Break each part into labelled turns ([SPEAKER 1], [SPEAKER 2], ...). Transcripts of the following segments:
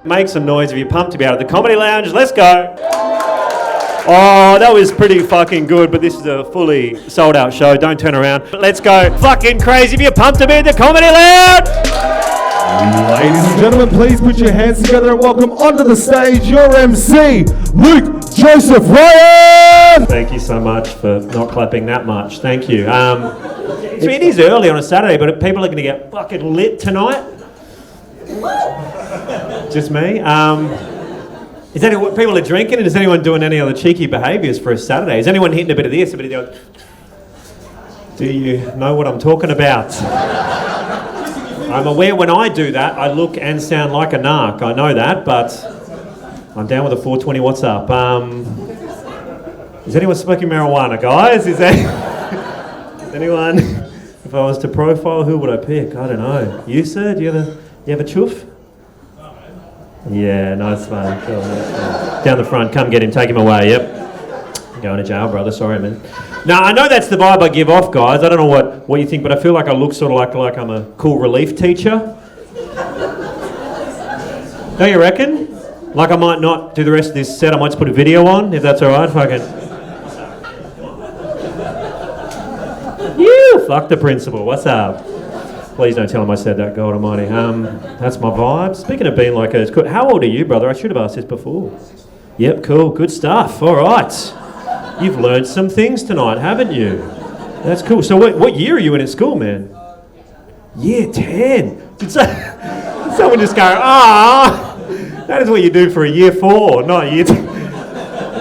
[SPEAKER 1] Make some noise if you're pumped to be out of the Comedy Lounge. Let's go. Oh, that was pretty fucking good, but this is a fully sold out show. Don't turn around. Let's go fucking crazy if you're pumped to be at the Comedy Lounge.
[SPEAKER 2] Ladies and gentlemen, please put your hands together and welcome onto the stage your MC, Luke Joseph Ryan.
[SPEAKER 1] Thank you so much for not clapping that much. Thank you. It is early on a Saturday, but people are going to get fucking lit tonight. Just me. People are drinking, and is anyone doing any other cheeky behaviours for a Saturday? Is anyone hitting a bit of this, a bit of the other? Do you know what I'm talking about? I'm aware when I do that, I look and sound like a narc. I know that, but I'm down with a 420. What's up? Is anyone smoking marijuana, guys? Is anyone? If I was to profile, who would I pick? I don't know. You, sir? Do you have a chuff? Yeah, nice one. Cool. Down the front, come get him, take him away. Yep. Going to jail, brother. Sorry, man. Now, I know that's the vibe I give off, guys. I don't know what you think, but I feel like I look sort of like I'm a cool relief teacher. Don't you reckon? Like I might not do the rest of this set. I might just put a video on, if that's all right. Fucking. You fuck the principal. What's up? Please don't tell him I said that, God almighty. That's my vibe. Speaking of being like a... How old are you, brother? I should have asked this before. Yep, cool. Good stuff. All right. You've learned some things tonight, haven't you? That's cool. So what year are you in at school, man? Year 10. Did someone just go, that is what you do for a year 4, not year 10.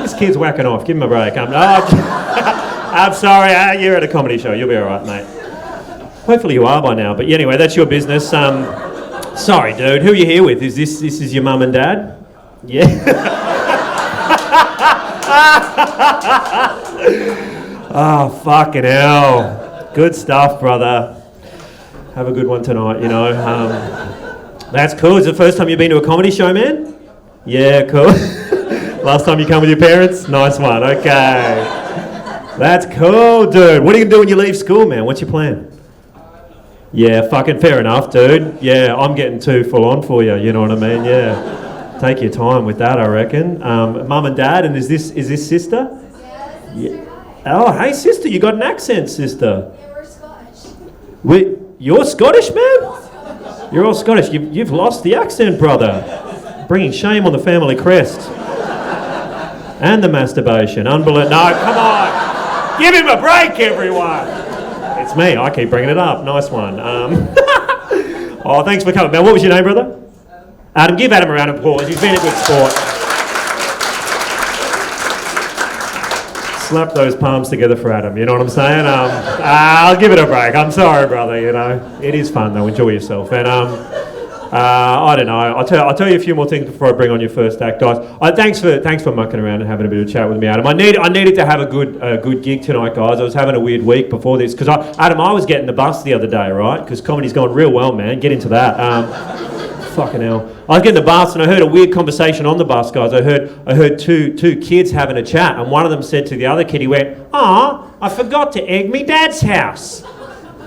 [SPEAKER 1] This kid's whacking off. Give him a break. I'm sorry. You're at a comedy show. You'll be all right, mate. Hopefully you are by now, but anyway, that's your business. Sorry, dude. Who are you here with? Is this is your mum and dad? Yeah. Oh, fucking hell. Good stuff, brother. Have a good one tonight, you know. That's cool. Is it the first time you've been to a comedy show, man? Yeah, cool. Last time you come with your parents? Nice one. Okay. That's cool, dude. What are you going to do when you leave school, man? What's your plan? Yeah, fucking fair enough, dude. Yeah, I'm getting too full on for you, you know what I mean? Yeah. Take your time with that, I reckon. Mum and dad, and is this sister? Yeah. Oh, hey, sister, you got an accent, sister.
[SPEAKER 3] Yeah, we're Scottish.
[SPEAKER 1] You're Scottish, man? You're all Scottish. You've lost the accent, brother. Bringing shame on the family crest. And the masturbation. Unbelievable. No, come on. Give him a break, everyone. It's me. I keep bringing it up. Nice one. Oh, thanks for coming, man. What was your name, brother? Adam. Give Adam a round of applause. He's been a good sport. Slap those palms together for Adam. You know what I'm saying? I'll give it a break. I'm sorry, brother. You know, it is fun though. Enjoy yourself. And I don't know. I'll tell you a few more things before I bring on your first act, guys. Thanks for mucking around and having a bit of a chat with me, Adam. I needed to have a good gig tonight, guys. I was having a weird week before this because I was getting the bus the other day, right? Because comedy's going real well, man. Get into that. Fucking hell. I was getting the bus and I heard a weird conversation on the bus, guys. I heard two kids having a chat, and one of them said to the other kid, he went, I forgot to egg me dad's house.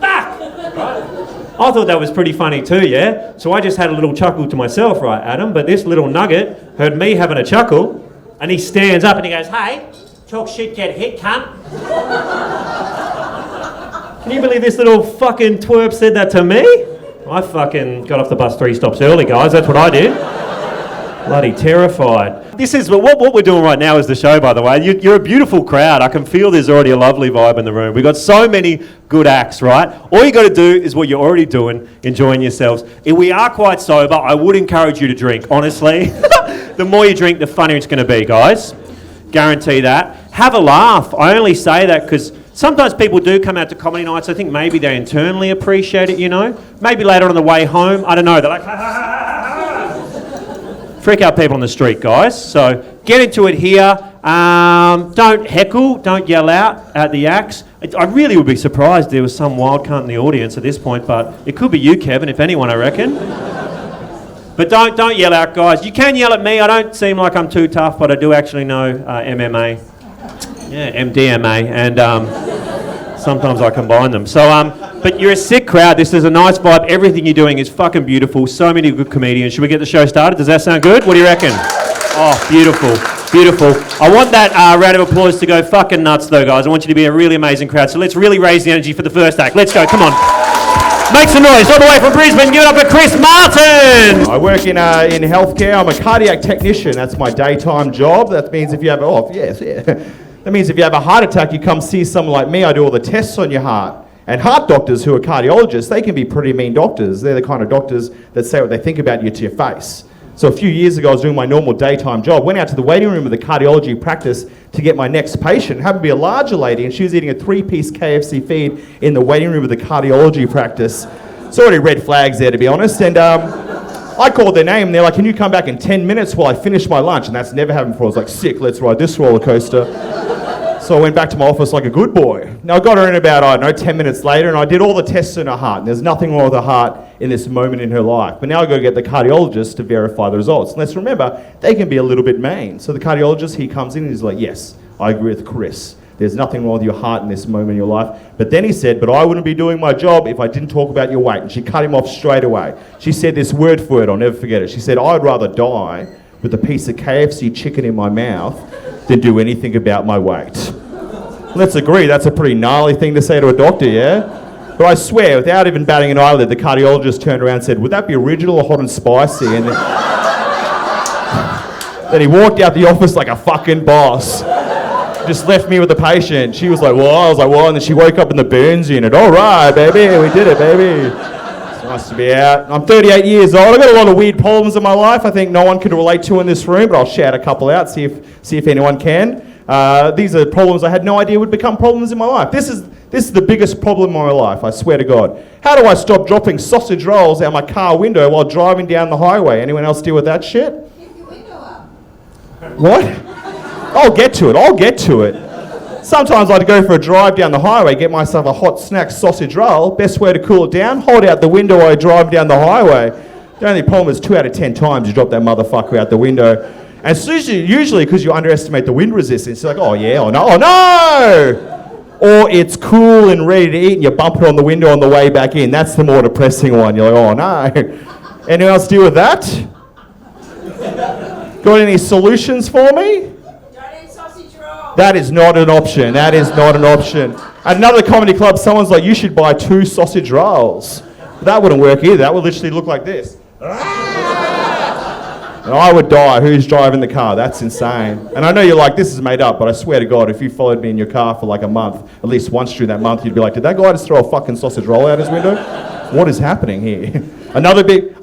[SPEAKER 1] Fuck! Right? I thought that was pretty funny too, yeah? So I just had a little chuckle to myself, right, Adam? But this little nugget heard me having a chuckle, and he stands up and he goes, hey, talk shit, get hit, cunt. Can you believe this little fucking twerp said that to me? I fucking got off the bus 3 stops early, guys. That's what I did. Bloody terrified. This is what we're doing right now is the show, by the way. You're a beautiful crowd. I can feel there's already a lovely vibe in the room. We've got so many good acts, right? All you got to do is what you're already doing, enjoying yourselves. If we are quite sober, I would encourage you to drink, honestly. The more you drink, the funnier it's going to be, guys. Guarantee that. Have a laugh. I only say that because sometimes people do come out to comedy nights. I think maybe they internally appreciate it, you know. Maybe later on the way home, I don't know. They're like, ha, ha, ha, ha, ha. Freak out people on the street, guys. So get into it here. Don't heckle. Don't yell out at the acts. I really would be surprised if there was some wild cunt in the audience at this point, but it could be you, Kevin, if anyone, I reckon. But don't yell out, guys. You can yell at me. I don't seem like I'm too tough, but I do actually know MMA. Yeah, MDMA, and sometimes I combine them. So, But you're a sick crowd. This is a nice vibe. Everything you're doing is fucking beautiful. So many good comedians. Should we get the show started? Does that sound good? What do you reckon? Oh, beautiful. Beautiful. I want that round of applause to go fucking nuts, though, guys. I want you to be a really amazing crowd. So let's really raise the energy for the first act. Let's go. Come on. Make some noise. All the way from Brisbane. Give it up for Chris Martin.
[SPEAKER 2] I work in healthcare. I'm a cardiac technician. That's my daytime job. That means if you have That means if you have a heart attack, you come see someone like me. I do all the tests on your heart. And heart doctors who are cardiologists, they can be pretty mean doctors. They're the kind of doctors that say what they think about you to your face. So a few years ago, I was doing my normal daytime job, went out to the waiting room of the cardiology practice to get my next patient. Happened to be a larger lady, and she was eating a 3-piece KFC feed in the waiting room of the cardiology practice. It's already red flags there, to be honest. And I called their name, and they're like, can you come back in 10 minutes while I finish my lunch? And that's never happened before. I was like, sick, let's ride this roller coaster. So I went back to my office like a good boy. Now I got her in about, 10 minutes later, and I did all the tests in her heart. And there's nothing wrong with her heart in this moment in her life. But now I got to get the cardiologist to verify the results. And let's remember, they can be a little bit mean. So the cardiologist, he comes in and he's like, yes, I agree with Chris. There's nothing wrong with your heart in this moment in your life. But then he said, but I wouldn't be doing my job if I didn't talk about your weight. And she cut him off straight away. She said this word for word, I'll never forget it. She said, I'd rather die with a piece of KFC chicken in my mouth than do anything about my weight. Let's agree, that's a pretty gnarly thing to say to a doctor, yeah? But I swear, without even batting an eyelid, the cardiologist turned around and said, would that be original or hot and spicy? And then he walked out the office like a fucking boss. Just left me with the patient. She was like, well, I was like, well, and then she woke up in the burns unit. All right, baby, we did it, baby. It's nice to be out. I'm 38 years old. I've got a lot of weird problems in my life I think no one can relate to in this room, but I'll shout a couple out, see if anyone can. These are problems I had no idea would become problems in my life. This is the biggest problem in my life, I swear to God. How do I stop dropping sausage rolls out my car window while driving down the highway? Anyone else deal with that shit?
[SPEAKER 3] Keep your window up.
[SPEAKER 2] What? I'll get to it. Sometimes I'd go for a drive down the highway, get myself a hot snack sausage roll. Best way to cool it down, hold out the window while I drive down the highway. The only problem is 2 out of 10 times you drop that motherfucker out the window. And usually because you underestimate the wind resistance, you're like, oh yeah, oh no! Or it's cool and ready to eat and you bump it on the window on the way back in. That's the more depressing one. You're like, oh no. Anyone else deal with that? Got any solutions for me?
[SPEAKER 3] Don't eat sausage rolls.
[SPEAKER 2] That is not an option. At another comedy club, someone's like, you should buy 2 sausage rolls. That wouldn't work either. That would literally look like this. And I would die. Who's driving the car? That's insane. And I know you're like, this is made up, but I swear to God, if you followed me in your car for like a month, at least once during that month, you'd be like, did that guy just throw a fucking sausage roll out his window? What is happening here? Another big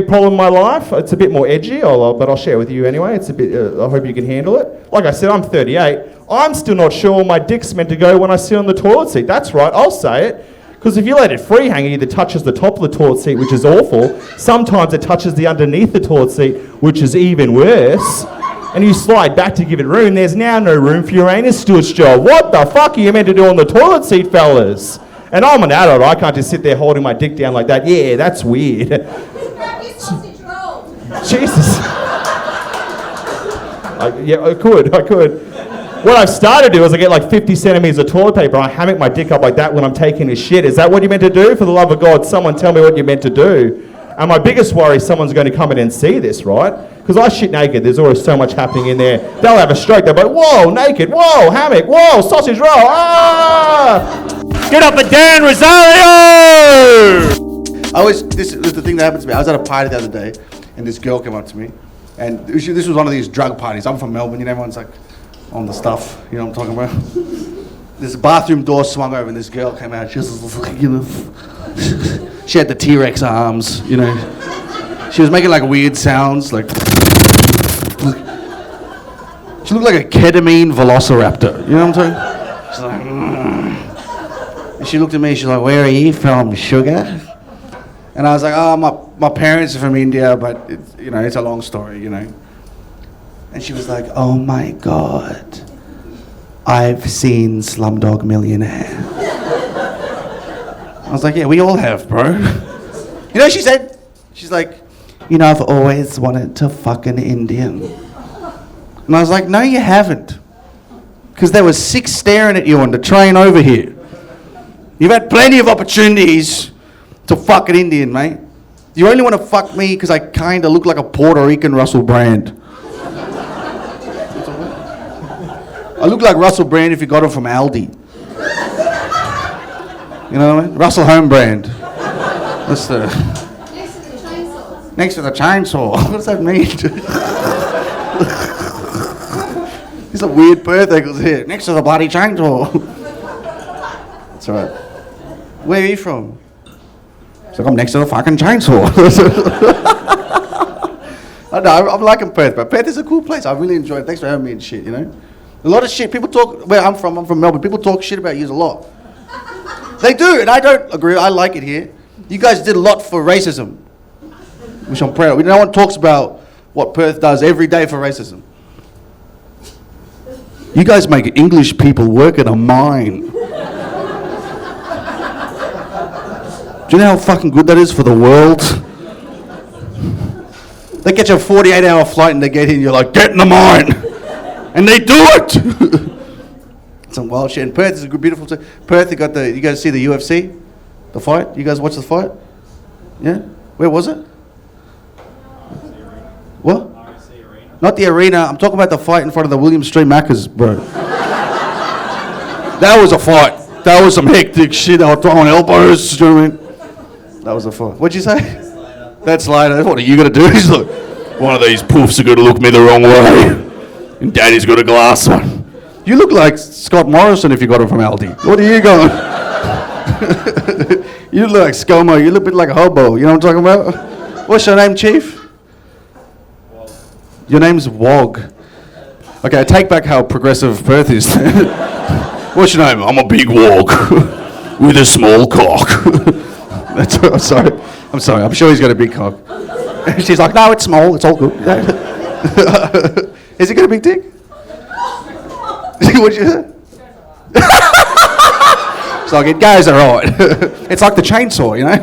[SPEAKER 2] problem in my life, it's a bit more edgy, but I'll share with you anyway. It's a bit, I hope you can handle it. Like I said, I'm 38. I'm still not sure my dick's meant to go when I sit on the toilet seat. That's right, I'll say it. Because if you let it free hang, it either touches the top of the toilet seat, which is awful. Sometimes it touches the underneath the toilet seat, which is even worse. And you slide back to give it room. There's now no room for your anus steward's job. What the fuck are you meant to do on the toilet seat, fellas? And I'm an adult. I can't just sit there holding my dick down like that. Yeah, that's weird.
[SPEAKER 3] Grab your sausage roll.
[SPEAKER 2] Jesus. I could. What I've started to do is I get like 50 centimeters of toilet paper and I hammock my dick up like that when I'm taking a shit. Is that what you're meant to do? For the love of God, someone tell me what you're meant to do. And my biggest worry is someone's going to come in and see this, right? Because I shit naked. There's always so much happening in there. They'll have a stroke. They'll be like, whoa, naked. Whoa, hammock. Whoa, sausage roll. Ah!
[SPEAKER 1] Get up for Dan Rozario!
[SPEAKER 4] This is the thing that happened to me. I was at a party the other day, and this girl came up to me, and this was one of these drug parties. I'm from Melbourne, everyone's like on the stuff, you know what I'm talking about? This bathroom door swung over, and this girl came out. She was like, she had the T-Rex arms, She was making like weird sounds, like she looked like a ketamine velociraptor. You know what I'm talking? She's like, And she looked at me, she's like, where are you from, sugar? And I was like, oh, my parents are from India, but it's a long story, And she was like, oh my God, I've seen Slumdog Millionaire. I was like, yeah, we all have, bro. She said? She's like, I've always wanted to fuck an Indian. And I was like, no, you haven't. Because there were 6 staring at you on the train over here. You've had plenty of opportunities to fuck an Indian, mate. You only want to fuck me because I kind of look like a Puerto Rican Russell Brand. I look like Russell Brand if you got it from Aldi. You know what I mean? Russell Home Brand. That's the...
[SPEAKER 3] Next to the chainsaws.
[SPEAKER 4] Next to the chainsaw. What does that mean? These are weird Perth echoes here. Next to the bloody chainsaw. That's all right. Where are you from? It's like, I'm next to the fucking chainsaw. I know, I'm liking Perth, but Perth is a cool place. I really enjoy it. Thanks for having me and shit, you know? A lot of shit. People talk, where I'm from Melbourne. People talk shit about you a lot. They do, and I don't agree. I like it here. You guys did a lot for racism, which I'm proud of. No one talks about what Perth does every day for racism. You guys make English people work in a mine. Do you know how fucking good that is for the world? They get you a 48-hour flight and they get here and you're like, get in the mine! And they do it! Some wild shit. And Perth is a good, beautiful city. Perth, you guys see the UFC? The fight? You guys watch the fight? Yeah? Where was it? What? Not the arena. I'm talking about the fight in front of the William Street Maccas, bro. That was a fight. That was some hectic shit. They were throwing elbows. Do you know what I mean? That was a fight. What'd you say? That's later. What are you going to do? He's like, one of these poofs are going to look me the wrong way. And Daddy's got a glass on. You look like Scott Morrison if you got him from Aldi. What are you going? You look like ScoMo. You look a bit like a hobo. You know what I'm talking about? What's your name, Chief? Wog. Your name's Wog. Okay, I take back how progressive Perth is. What's your name? I'm a big Wog with a small cock. I'm sorry. I'm sure he's got a big cock. She's like, no, it's small. It's all good. Is he got a big dick? What'd you say? It's like, it goes all right. It's like the chainsaw, you know?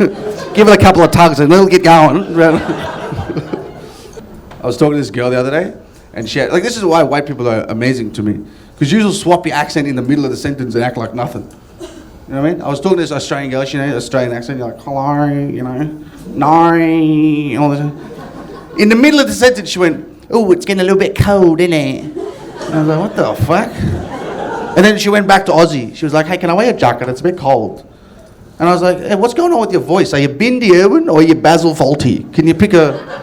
[SPEAKER 4] Give it a couple of tugs and it'll get going. I was talking to this girl the other day, and she had, like, this is why white people are amazing to me. Because you will swap your accent in the middle of the sentence and act like nothing. You know what I mean? I was talking to this Australian girl, she had an Australian accent, you're like, hello, you know, no, all this. In the middle of the sentence, she went, oh, it's getting a little bit cold, isn't it? And I was like, what the fuck? And then she went back to Aussie. She was like, hey, can I wear a jacket? It's a bit cold. And I was like, hey, what's going on with your voice? Are you Bindi Irwin or are you Basil Fawlty? Can you pick a...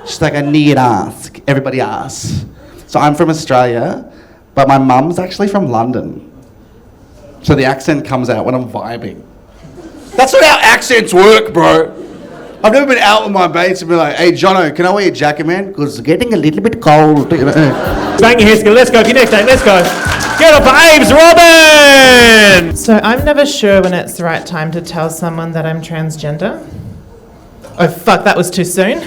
[SPEAKER 4] She's like, I need to ask. Everybody asks. So I'm from Australia, but my mum's actually from London. So the accent comes out when I'm vibing. That's not how accents work, bro. I've never been out with my mates and be like, hey, Jono, can I wear your jacket, man? Because it's getting a little bit cold. You know?
[SPEAKER 1] Bang your head, let's go, your next name, let's go. Get up for Aves, Robin!
[SPEAKER 5] So I'm never sure when it's the right time to tell someone that I'm transgender. Oh fuck, that was too soon.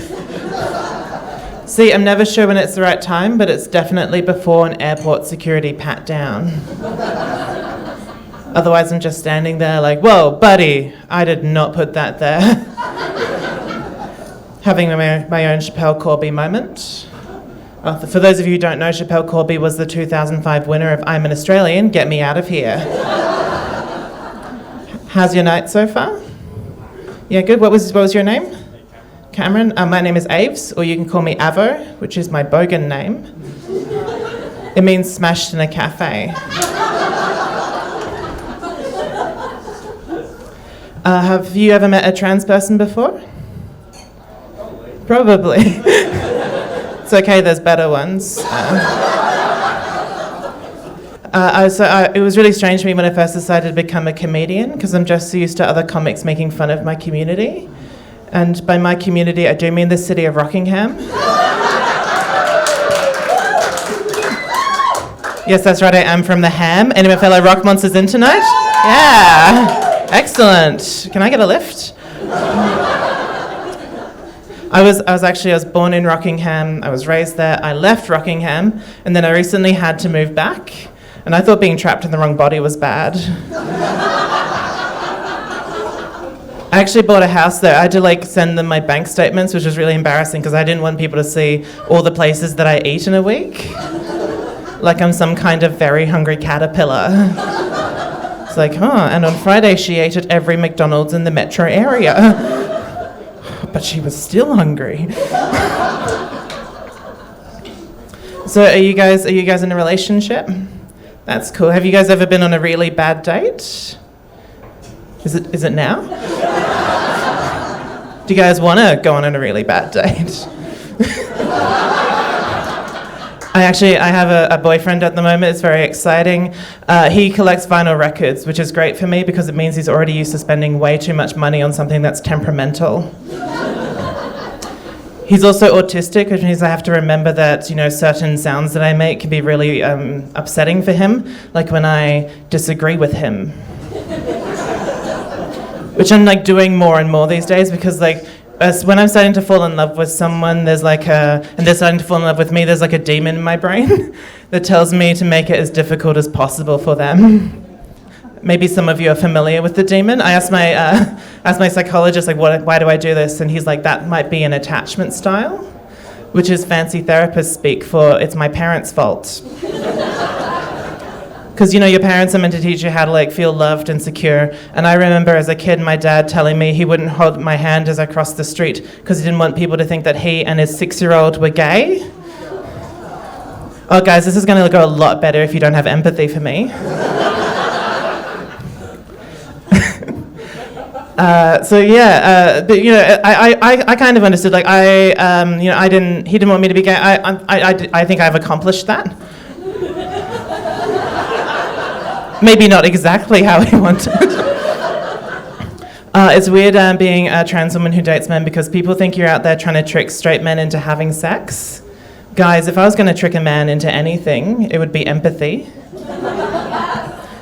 [SPEAKER 5] See, I'm never sure when it's the right time, but it's definitely before an airport security pat down. Otherwise I'm just standing there like, whoa, buddy, I did not put that there. Having my own Chappelle Corby moment. For those of you who don't know, Chappelle Corby was the 2005 winner of I'm an Australian, Get Me Out of Here. How's your night so far? Yeah, good. What was your name? Cameron. My name is Aves, or you can call me Avo, which is my bogan name. It means smashed in a cafe. Have you ever met a trans person before? Probably. It's okay, there's better ones. It was really strange for me when I first decided to become a comedian, because I'm just so used to other comics making fun of my community. And by my community, I do mean the city of Rockingham. Yes, that's right, I am from the Ham. Any of my fellow rock monsters in tonight? Yeah, excellent. Can I get a lift? I was born in Rockingham, I was raised there, I left Rockingham, and then I recently had to move back, and I thought being trapped in the wrong body was bad. I actually bought a house there. I had to send them my bank statements, which was really embarrassing because I didn't want people to see all the places that I eat in a week. Like I'm some kind of very hungry caterpillar. It's like, and on Friday she ate at every McDonald's in the metro area. But she was still hungry. So are you guys in a relationship? That's cool. Have you guys ever been on a really bad date? Is it now? Do you guys want to go on a really bad date? I have a boyfriend at the moment. It's very exciting. He collects vinyl records, which is great for me because it means he's already used to spending way too much money on something that's temperamental. He's also autistic, which means I have to remember that, certain sounds that I make can be really upsetting for him, like when I disagree with him. Which I'm doing more and more these days because when I'm starting to fall in love with someone, and they're starting to fall in love with me, there's a demon in my brain that tells me to make it as difficult as possible for them. Maybe some of you are familiar with the demon. I asked my psychologist, why do I do this? And he's like, that might be an attachment style, which is fancy therapist speak for it's my parents' fault. Because, your parents are meant to teach you how to, feel loved and secure. And I remember as a kid, my dad telling me he wouldn't hold my hand as I crossed the street because he didn't want people to think that he and his 6-year-old were gay. Oh, guys, this is going to go a lot better if you don't have empathy for me. But I kind of understood. He didn't want me to be gay. I think I've accomplished that. Maybe not exactly how he wanted. It's weird being a trans woman who dates men because people think you're out there trying to trick straight men into having sex. Guys, if I was going to trick a man into anything, it would be empathy.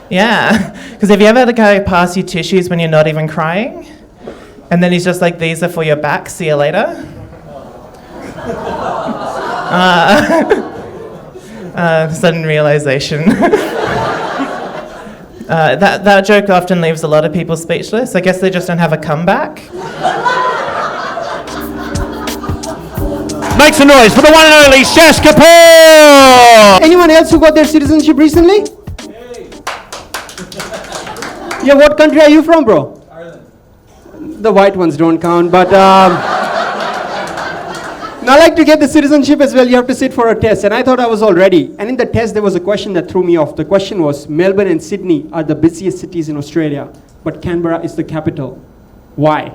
[SPEAKER 5] Yeah, because have you ever had a guy pass you tissues when you're not even crying? And then he's just like, these are for your back, see you later? Sudden realization. That joke often leaves a lot of people speechless. I guess they just don't have a comeback.
[SPEAKER 1] Make some noise for the one and only Shash Kapur!
[SPEAKER 6] Anyone else who got their citizenship recently? Yeah, what country are you from, bro? Ireland. The white ones don't count, but now to get the citizenship as well, you have to sit for a test, and I thought I was all ready. And in the test, there was a question that threw me off. The question was, Melbourne and Sydney are the busiest cities in Australia, but Canberra is the capital. Why?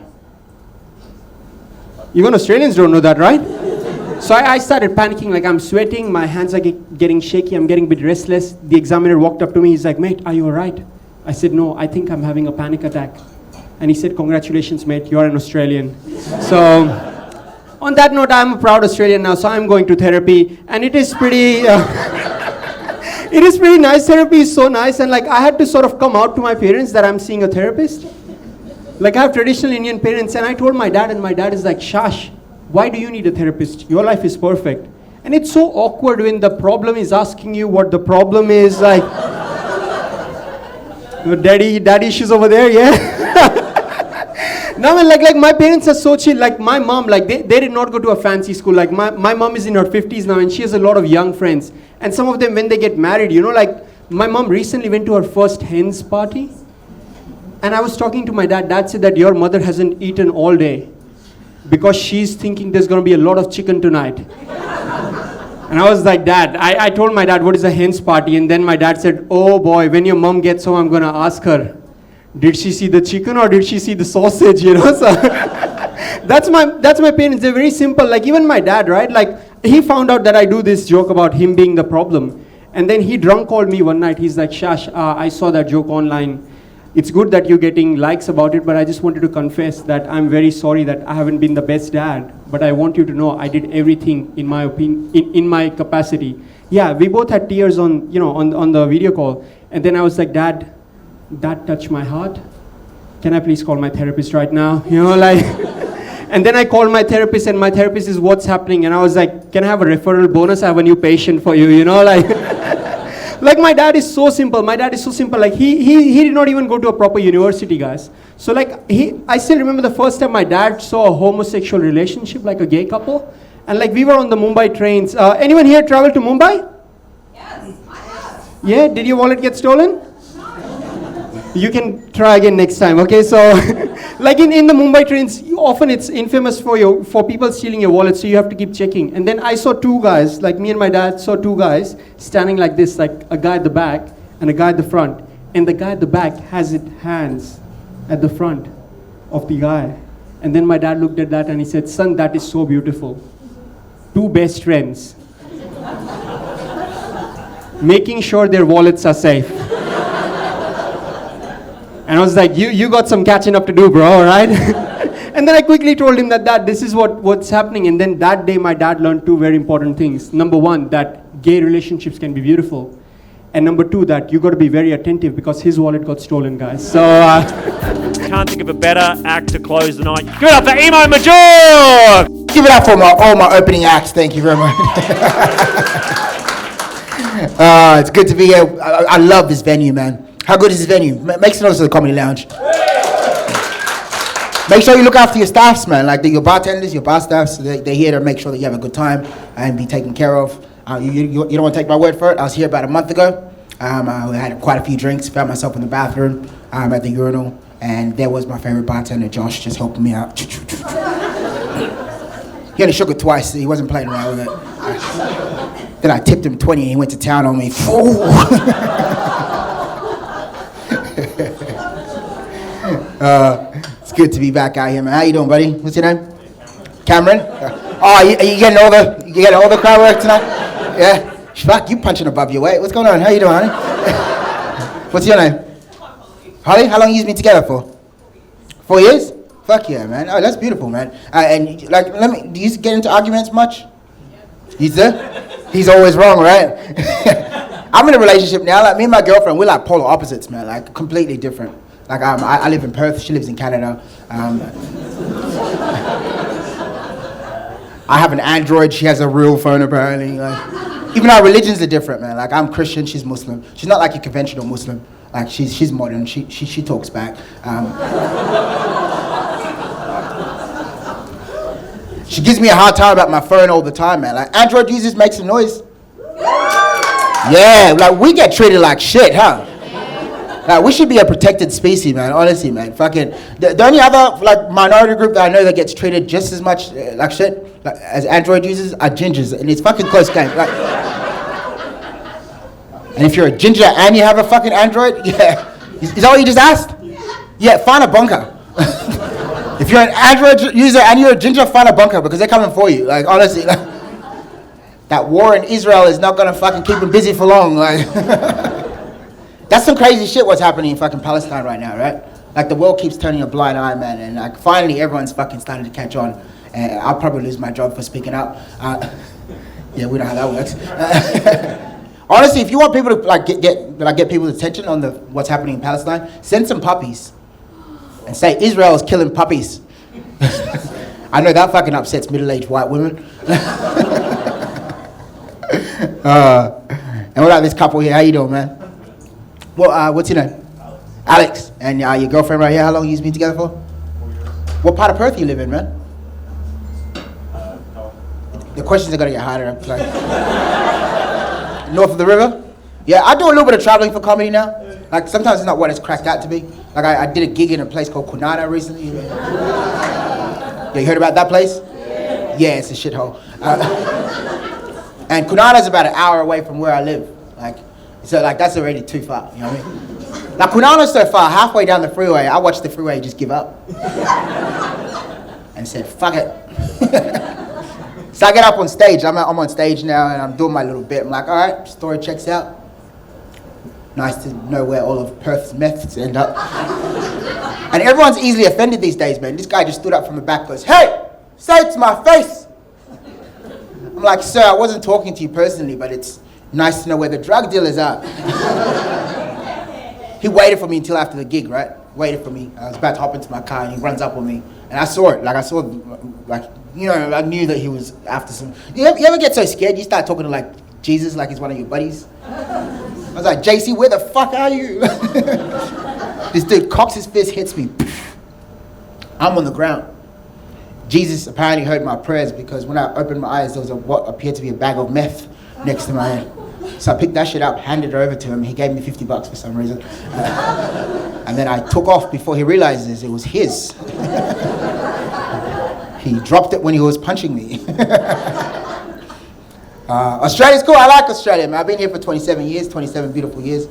[SPEAKER 6] Even Australians don't know that, right? So I started panicking, I'm sweating, my hands are getting shaky, I'm getting a bit restless. The examiner walked up to me, he's like, mate, are you all right? I said, no, I think I'm having a panic attack. And he said, congratulations, mate, you're an Australian. So, on that note, I'm a proud Australian now, so I'm going to therapy. And it is pretty, it is pretty nice. Therapy is so nice. And I had to sort of come out to my parents that I'm seeing a therapist. I have traditional Indian parents, and I told my dad, and my dad is like, Shash, why do you need a therapist? Your life is perfect. And it's so awkward when the problem is asking you what the problem is, daddy issues over there, yeah? Now, my parents are so chill. My mom, they did not go to a fancy school. My mom is in her 50s now, and she has a lot of young friends. And some of them, when they get married, my mom recently went to her first hen's party. And I was talking to my dad. Dad said that your mother hasn't eaten all day because she's thinking there's going to be a lot of chicken tonight. And I was like, Dad, I told my dad, what is a hen's party? And then my dad said, oh boy, when your mom gets home, I'm going to ask her, did she see the chicken or did she see the sausage, So that's my parents. They're very simple. Even my dad, right? He found out that I do this joke about him being the problem. And then he drunk called me one night. He's like, Shash, I saw that joke online. It's good that you're getting likes about it, but I just wanted to confess that I'm very sorry that I haven't been the best dad. But I want you to know I did everything in my opinion, in my capacity. Yeah, we both had tears on the video call. And then I was like, Dad, that touched my heart. Can I please call my therapist right now? And then I called my therapist, and my therapist is, what's happening? And I was like, can I have a referral bonus? I have a new patient for you, my dad is so simple. He did not even go to a proper university, guys. So I still remember the first time my dad saw a homosexual relationship, a gay couple. And we were on the Mumbai trains. Anyone here travel to Mumbai?
[SPEAKER 3] Yes, I have.
[SPEAKER 6] Yeah, did your wallet get stolen? You can try again next time, okay? So, like in the Mumbai trains, often it's infamous for people stealing your wallet, so you have to keep checking. And then I saw two guys, like me and my dad saw two guys standing like this, like a guy at the back and a guy at the front. And the guy at the back has his hands at the front of the guy. And then my dad looked at that and he said, "Son, that is so beautiful. Two best friends. Making sure their wallets are safe." And I was like, you got some catching up to do, bro, all right? And then I quickly told him that this is what's happening. And then that day, my dad learned two very important things. Number one, that gay relationships can be beautiful. And number two, that you got to be very attentive because his wallet got stolen, guys. So,
[SPEAKER 1] Can't think of a better act to close the night. Give it up for Emo Majok!
[SPEAKER 7] Give it up for all my opening acts. Thank you very much. It's good to be here. I love this venue, man. How good is this venue? Make some noise to the Comedy Lounge. Make sure you look after your staffs, man. Like your bartenders, your bar staffs. They're here to make sure that you have a good time and be taken care of. You don't want to take my word for it. I was here about a month ago. I had quite a few drinks. Found myself in the bathroom at the urinal, and there was my favorite bartender, Josh, just helping me out. He only shook it twice. He wasn't playing around with it. Then I tipped him 20 and he went to town on me. It's good to be back out here, man. How you doing, buddy? What's your name? Cameron? Oh, you getting all the crowd work tonight? Yeah? Fuck, you punching above your weight. What's going on? How you doing, honey? What's your name? Holly? How long you been together for? 4 years? Fuck yeah, man. Oh, that's beautiful, man. And like, do you get into arguments much? He's always wrong, right? I'm in a relationship now. Like me and my girlfriend, we're like polar opposites, man. Like completely different. Like I live in Perth. She lives in Canada. I have an Android. She has a real phone, apparently. Like, even our religions are different, man. Like I'm Christian. She's Muslim. She's not like a conventional Muslim. Like she's modern. She talks back. She gives me a hard time about my phone all the time, man. Like, Android users make some noise. Yeah, like, we get treated like shit, huh? Like, we should be a protected species, man, honestly, man. Fucking, the only other, like, minority group that I know that gets treated just as much like shit, like, as Android users are gingers, and it's fucking close game. Like, and if you're a ginger and you have a fucking Android, yeah. Is that what you just asked? Yeah, find a bunker. If you're an Android user and you're a ginger, find a bunker because they're coming for you. Like, honestly, like, that war in Israel is not gonna fucking keep them busy for long. Like, that's some crazy shit what's happening in fucking Palestine right now, right? Like, the world keeps turning a blind eye, man, and like finally everyone's fucking starting to catch on. And I'll probably lose my job for speaking up. Yeah, we know how that works. Honestly, if you want people to like get people's attention on what's happening in Palestine, send some puppies. And say Israel is killing puppies. I know that fucking upsets middle-aged white women. And what about this couple here? How you doing, man? Well, what's your name? Alex. And your girlfriend right here, how long you been together for? 4 years. What part of Perth you live in, man? The questions are gonna get harder. Like, north of the river? Yeah, I do a little bit of traveling for comedy now. Like, sometimes it's not what it's cracked out to be. Like, I did a gig in a place called Kunada recently. Yeah, you heard about that place? Yeah, it's a shithole. And Kunada's about an hour away from where I live. Like, so like that's already too far, you know what I mean? Like, Kunada's so far, halfway down the freeway, I watched the freeway just give up. And said, fuck it. So I get up on stage. I'm on stage now and I'm doing my little bit. I'm like, all right, story checks out. Nice to know where all of Perth's meths end up. And everyone's easily offended these days, man. This guy just stood up from the back and goes, hey, say it to my face. I'm like, sir, I wasn't talking to you personally, but it's nice to know where the drug dealers are. He waited for me until after the gig, right? Waited for me. I was about to hop into my car and he runs up on me. And I saw it. Like, you know, I knew that he was after some... You ever get so scared you start talking to, like, Jesus like he's one of your buddies? I was like, JC, where the fuck are you? This dude cocks his fist, hits me. I'm on the ground. Jesus apparently heard my prayers because when I opened my eyes, there was what appeared to be a bag of meth next to my head. So I picked that shit up, handed it over to him. He gave me $50 for some reason. And then I took off before he realizes it was his. He dropped it when he was punching me. Australia's cool. I like Australia, man. I've been here for 27 years, 27 beautiful years.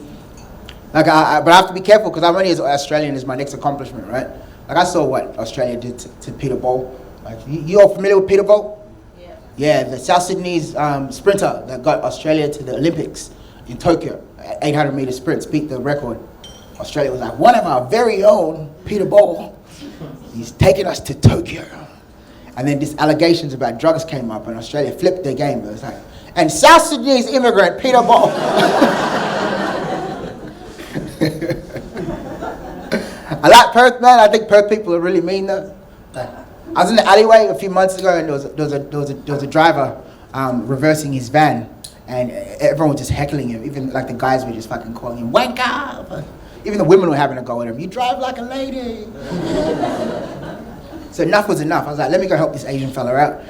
[SPEAKER 7] Like, but I have to be careful because I'm only as Australian as my next accomplishment, right? Like, I saw what Australia did to Peter Bowl. Like, you all familiar with Peter Bowl? Yeah. Yeah, the South Sudanese sprinter that got Australia to the Olympics in Tokyo. 800 meter sprints, beat the record. Australia was like, one of our very own, Peter Bowl. He's taking us to Tokyo. And then these allegations about drugs came up and Australia flipped their game. It was like, and South Sudanese immigrant Peter Bowl. I like Perth, man. I think Perth people are really mean though. I was in the alleyway a few months ago and there was a driver reversing his van and everyone was just heckling him. Even like the guys were just fucking calling him, wake up! Even the women were having a go at him. You drive like a lady. So enough was enough. I was like, let me go help this Asian fella out.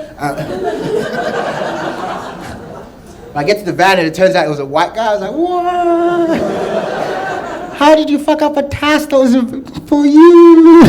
[SPEAKER 7] I get to the van and it turns out it was a white guy. I was like, what? How did you fuck up a task that was for you?